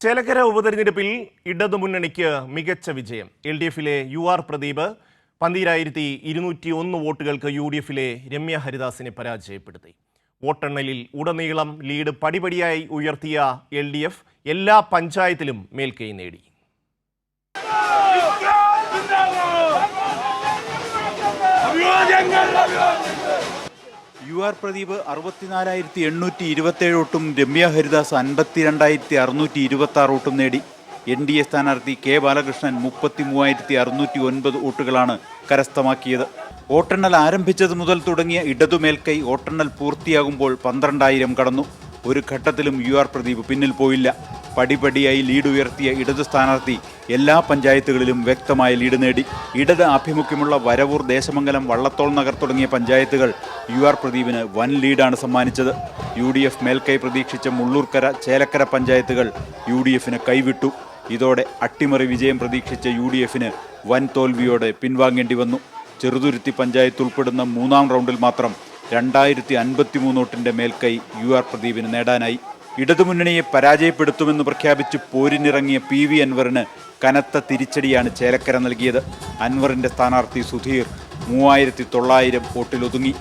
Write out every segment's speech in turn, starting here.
ചേലക്കര ഉപതെരഞ്ഞെടുപ്പിൽ ഇടതുമുന്നണിക്ക് മികച്ച വിജയം. LDFിലെ UR പ്രദീപ് 12,201 വോട്ടുകൾക്ക് UDFിലെ രമ്യ ഹരിദാസിനെ പരാജയപ്പെടുത്തി. വോട്ടെണ്ണലിൽ ഉടനീളം ലീഡ് പടിപടിയായി ഉയർത്തിയ LDF എല്ലാ പഞ്ചായത്തിലും മേൽക്കൈ നേടി. UR പ്രദീപ് 64,827 വോട്ടും രമ്യ ഹരിദാസ് 52,626 വോട്ടും നേടി. NDA സ്ഥാനാർത്ഥി K ബാലകൃഷ്ണൻ 33,609 വോട്ടുകളാണ് കരസ്ഥമാക്കിയത്. വോട്ടെണ്ണൽ ആരംഭിച്ചത് മുതൽ തുടങ്ങിയ ഇടതുമേൽക്കൈ വോട്ടെണ്ണൽ പൂർത്തിയാകുമ്പോൾ 12,000 കടന്നു. ഒരു ഘട്ടത്തിലും UR പ്രദീപ് പിന്നിൽ പോയില്ല. പടിപടിയായി ലീഡ് ഉയർത്തിയ ഇടതു സ്ഥാനാർത്ഥി എല്ലാ പഞ്ചായത്തുകളിലും വ്യക്തമായ ലീഡ് നേടി. ഇടത് ആഭിമുഖ്യമുള്ള വരവൂർ, ദേശമംഗലം, വള്ളത്തോൾ നഗർ തുടങ്ങിയ പഞ്ചായത്തുകൾ UR പ്രദീപിന് വൻ ലീഡാണ് സമ്മാനിച്ചത്. UDF മേൽക്കൈ പ്രതീക്ഷിച്ച മുള്ളൂർക്കര, ചേലക്കര പഞ്ചായത്തുകൾ UDFന് കൈവിട്ടു. ഇതോടെ അട്ടിമറി വിജയം പ്രതീക്ഷിച്ച UDFന് വൻ തോൽവിയോടെ പിൻവാങ്ങേണ്ടി വന്നു. ചെറുതുരുത്തി പഞ്ചായത്ത് ഉൾപ്പെടുന്ന മൂന്നാം റൗണ്ടിൽ മാത്രം 2,053 വോട്ടിന്റെ മേൽക്കൈ UR പ്രദീപിന് നേടാനായി. ഇടതുമുന്നണിയെ പരാജയപ്പെടുത്തുമെന്ന് പ്രഖ്യാപിച്ച് പോരിനിറങ്ങിയ PV അൻവറിന് കനത്ത തിരിച്ചടിയാണ് ചേലക്കര നൽകിയത്. അൻവറിന്റെ സ്ഥാനാർത്ഥി സുധീർ 3,900 വോട്ടിലൊതുങ്ങി.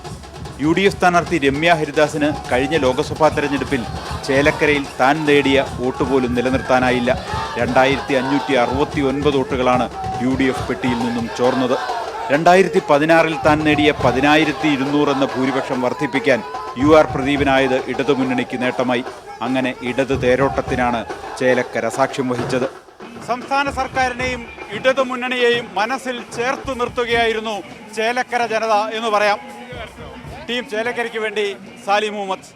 UDF സ്ഥാനാർത്ഥി രമ്യ ഹരിദാസിന് കഴിഞ്ഞ ലോക്സഭാ തെരഞ്ഞെടുപ്പിൽ ചേലക്കരയിൽ താൻ നേടിയ വോട്ട് പോലും നിലനിർത്താനായില്ല. 2,569 വോട്ടുകളാണ് UDF പെട്ടിയിൽ നിന്നും ചോർന്നത്. 2016 താൻ നേടിയ 10,200 എന്ന ഭൂരിപക്ഷം വർദ്ധിപ്പിക്കാൻ UR പ്രദീപിനായത് ഇടതുമുന്നണിക്ക് നേട്ടമായി. അങ്ങനെ ഇടത് തേരോട്ടത്തിനാണ് ചേലക്കര സാക്ഷ്യം വഹിച്ചത്. സംസ്ഥാന സർക്കാരിനെയും ഇടതുമുന്നണിയെയും മനസ്സിൽ ചേർത്തു നിർത്തുകയായിരുന്നു ചേലക്കര ജനത എന്ന് പറയാം. ടീം ചേലക്കരയ്ക്ക് വേണ്ടി സാലി മുഹമ്മദ്.